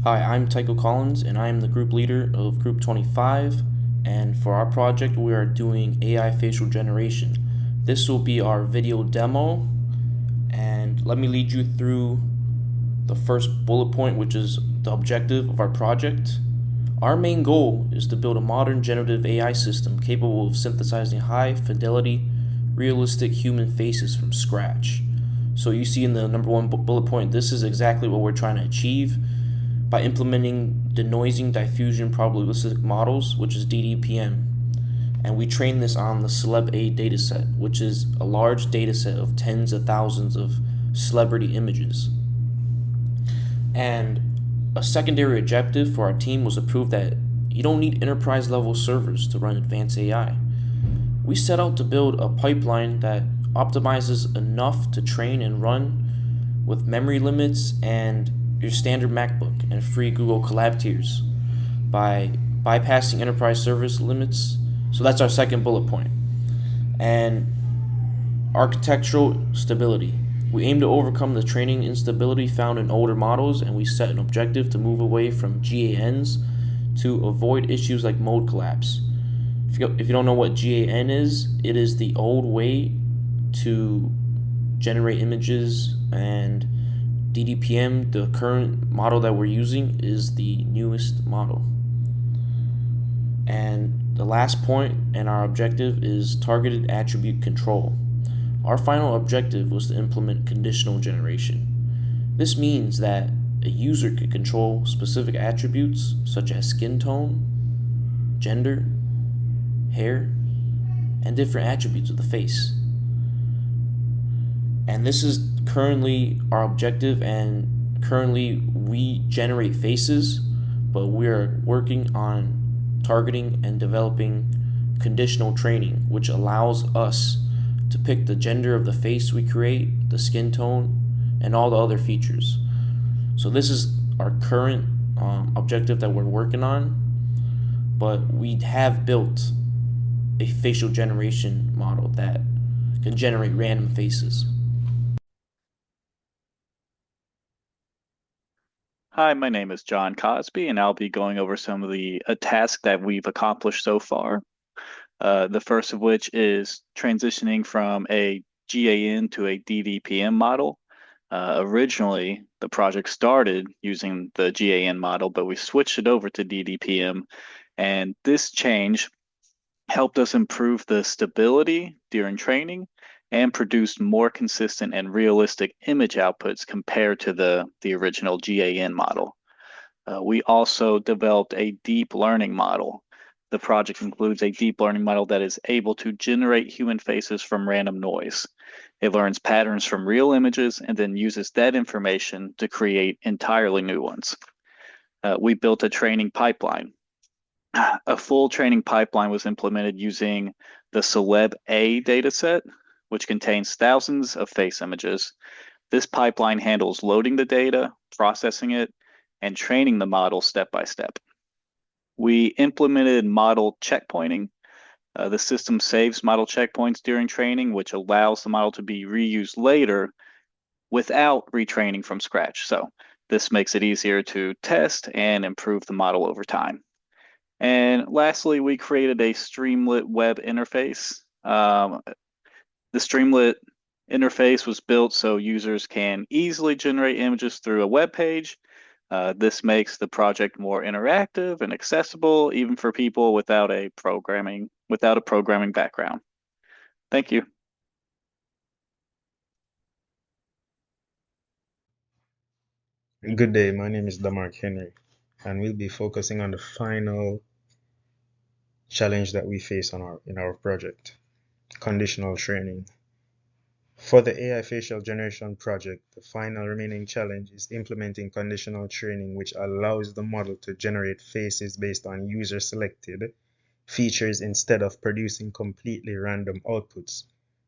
Hi, I'm Tycho Collins, and I am the group leader of Group 25. And for our project, we are doing AI facial generation. This will be our video demo, and let me lead you through the first bullet point, which is the objective of our project. Our main goal is to build a modern generative AI system capable of synthesizing high fidelity, realistic human faces from scratch. So, you see in the number one bullet point, this is exactly what we're trying to achieve by implementing denoising diffusion probabilistic models, which is DDPM. And we train this on the Celeb A dataset, which is a large dataset of tens of thousands of celebrity images. And a secondary objective for our team was to prove that you don't need enterprise level servers to run advanced AI. We set out to build a pipeline that optimizes enough to train and run with memory limits and your standard MacBook and free Google Colab tiers by bypassing enterprise service limits. So that's our second bullet point. And architectural stability. We aim to overcome the training instability found in older models, and we set an objective to move away from GANs to avoid issues like mode collapse. If you don't know what GAN is, it is the old way to generate images, and DDPM, the current model that we're using, is the newest model. And the last point and our objective is targeted attribute control. Our final objective was to implement conditional generation. This means that a user could control specific attributes such as skin tone, gender, hair, and different attributes of the face. And this is currently our objective, and currently we generate faces, but we are working on targeting and developing conditional training, which allows us to pick the gender of the face we create, the skin tone, and all the other features. So this is our current objective that we're working on, but we have built a facial generation model that can generate random faces. Hi, my name is John Cosby, and I'll be going over some of the tasks that we've accomplished so far. The first of which is transitioning from a GAN to a DDPM model. Originally, the project started using the GAN model, but we switched it over to DDPM, and this change helped us improve the stability during training and produced more consistent and realistic image outputs compared to the original GAN model. We also developed a deep learning model. The project includes a deep learning model that is able to generate human faces from random noise. It learns patterns from real images and then uses that information to create entirely new ones. We built a training pipeline. A full training pipeline was implemented using the Celeb A dataset, which contains thousands of face images. This pipeline handles loading the data, processing it, and training the model step by step. We implemented model checkpointing. The system saves model checkpoints during training, which allows the model to be reused later without retraining from scratch. So this makes it easier to test and improve the model over time. And lastly, we created a Streamlit web interface. The Streamlit interface was built so users can easily generate images through a web page. This makes the project more interactive and accessible, even for people without a programming background. Thank you. Good day, my name is Damark Henry, and we'll be focusing on the final challenge that we face in our project, conditional training. For the AI facial generation project, the final remaining challenge is implementing conditional training, which allows the model to generate faces based on user selected features instead of producing completely random outputs.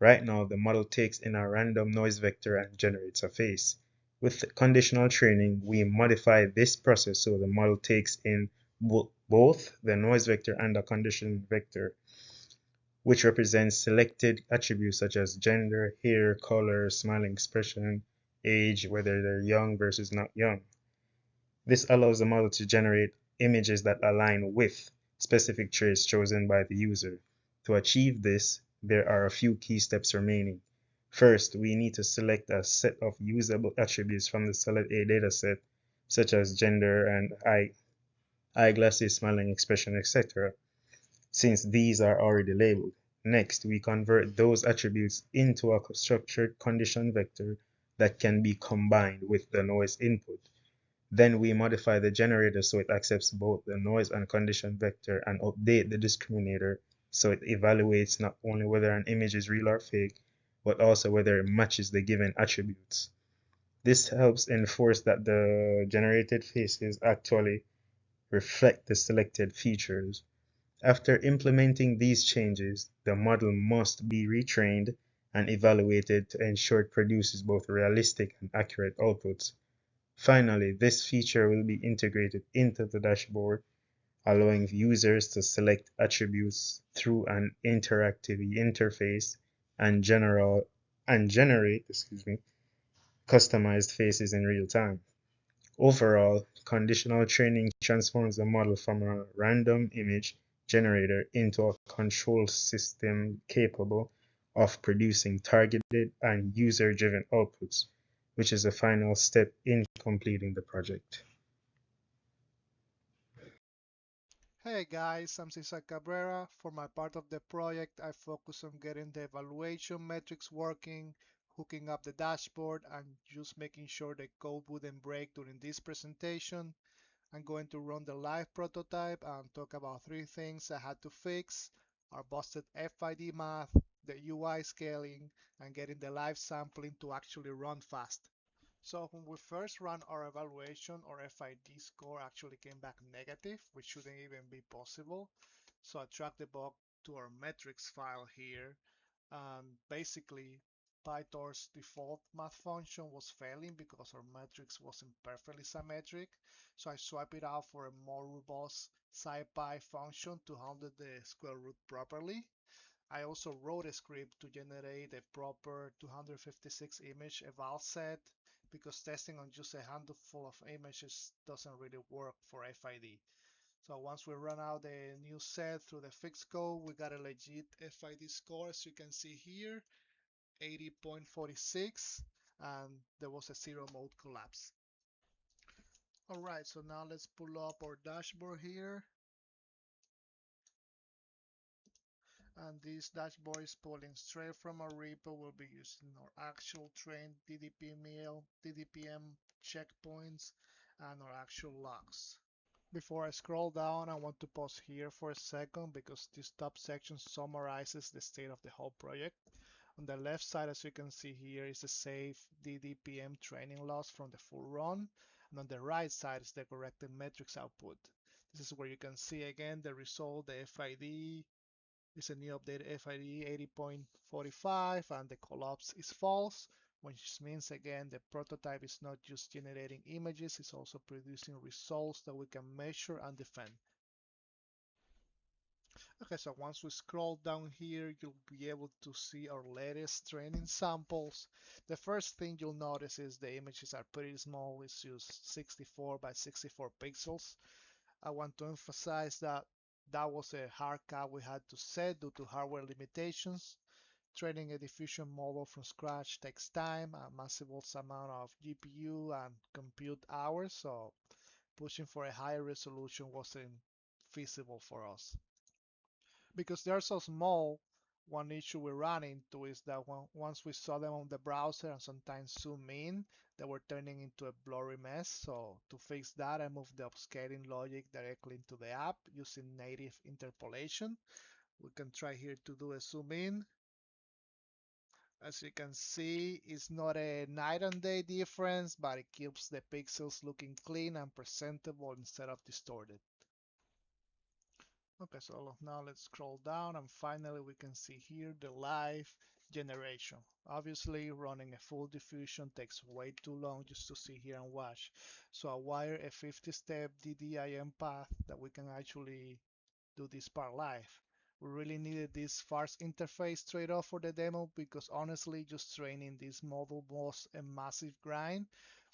Right now, the model takes in a random noise vector and generates a face. With conditional training, we modify this process so the model takes in both the noise vector and the condition vector, which represents selected attributes such as gender, hair, color, smiling expression, age, whether they're young versus not young. This allows the model to generate images that align with specific traits chosen by the user. To achieve this, there are a few key steps remaining. First, we need to select a set of usable attributes from the solid A dataset, such as gender and eyeglasses, smiling expression, etc., since these are already labeled. Next, we convert those attributes into a structured condition vector that can be combined with the noise input. Then we modify the generator so it accepts both the noise and condition vector and update the discriminator so it evaluates not only whether an image is real or fake, but also whether it matches the given attributes. This helps enforce that the generated faces actually reflect the selected features. After implementing these changes, the model must be retrained and evaluated to ensure it produces both realistic and accurate outputs. Finally, this feature will be integrated into the dashboard, allowing users to select attributes through an interactive interface and generate customized faces in real time. Overall, conditional training transforms the model from a random image generator into a control system capable of producing targeted and user-driven outputs, which is the final step in completing the project. Hey guys, I'm Cesar Cabrera. For my part of the project, I focus on getting the evaluation metrics working, hooking up the dashboard, and just making sure the code wouldn't break during this presentation. I'm going to run the live prototype and talk about three things I had to fix: our busted FID math, the UI scaling, and getting the live sampling to actually run fast. So when we first ran our evaluation, our FID score actually came back negative, which shouldn't even be possible. So I tracked the bug to our metrics file here, and basically PyTorch's default math function was failing because our metrics wasn't perfectly symmetric. So I swapped it out for a more robust SciPy function to handle the square root properly. I also wrote a script to generate a proper 256 image eval set because testing on just a handful of images doesn't really work for FID. So once we run out the new set through the fixed code, we got a legit FID score as you can see here, 80.46, and there was a zero mode collapse. Alright, so now let's pull up our dashboard here. And this dashboard is pulling straight from our repo. We'll be using our actual train DDP DDPM checkpoints, and our actual logs. Before I scroll down, I want to pause here for a second because this top section summarizes the state of the whole project. On the left side, as you can see here, is the safe DDPM training loss from the full run, and on the right side is the corrected metrics output. This is where you can see again the result, the FID, is a new updated FID 80.45 and the collapse is false, which means again the prototype is not just generating images, it's also producing results that we can measure and defend. Okay, so once we scroll down here, you'll be able to see our latest training samples. The first thing you'll notice is the images are pretty small, it's just 64 by 64 pixels. I want to emphasize that that was a hard cap we had to set due to hardware limitations. Training a diffusion model from scratch takes time, a massive amount of GPU and compute hours, so pushing for a higher resolution wasn't feasible for us. Because they're so small, one issue we ran into is that once we saw them on the browser and sometimes zoom in, they were turning into a blurry mess. So to fix that, I moved the upscaling logic directly into the app using native interpolation. We can try here to do a zoom in. As you can see, it's not a night and day difference, but it keeps the pixels looking clean and presentable instead of distorted. Okay, so now let's scroll down and finally we can see here the live generation. Obviously running a full diffusion takes way too long just to sit here and watch. So I wired a 50-step DDIM path that we can actually do this part live. We really needed this fast interface trade-off for the demo because honestly just training this model was a massive grind.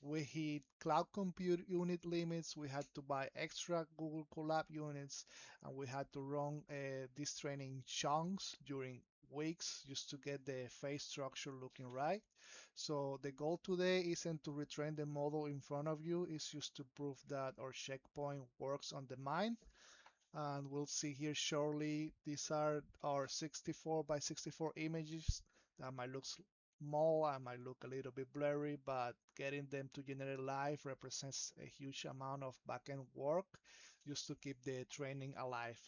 We hit cloud compute unit limits. We had to buy extra Google Colab units, and we had to run this training chunks during weeks just to get the face structure looking right. So the goal today isn't to retrain the model in front of you, it's just to prove that our checkpoint works on the mind. And we'll see here shortly, these are our 64 by 64 images that might look small, I might look a little bit blurry, but getting them to generate live represents a huge amount of backend work just to keep the training alive.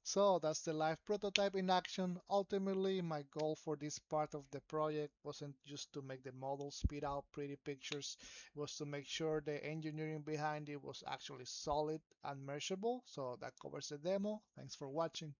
So that's the live prototype in action. Ultimately, my goal for this part of the project wasn't just to make the model spit out pretty pictures, it was to make sure the engineering behind it was actually solid and measurable. So that covers the demo. Thanks for watching.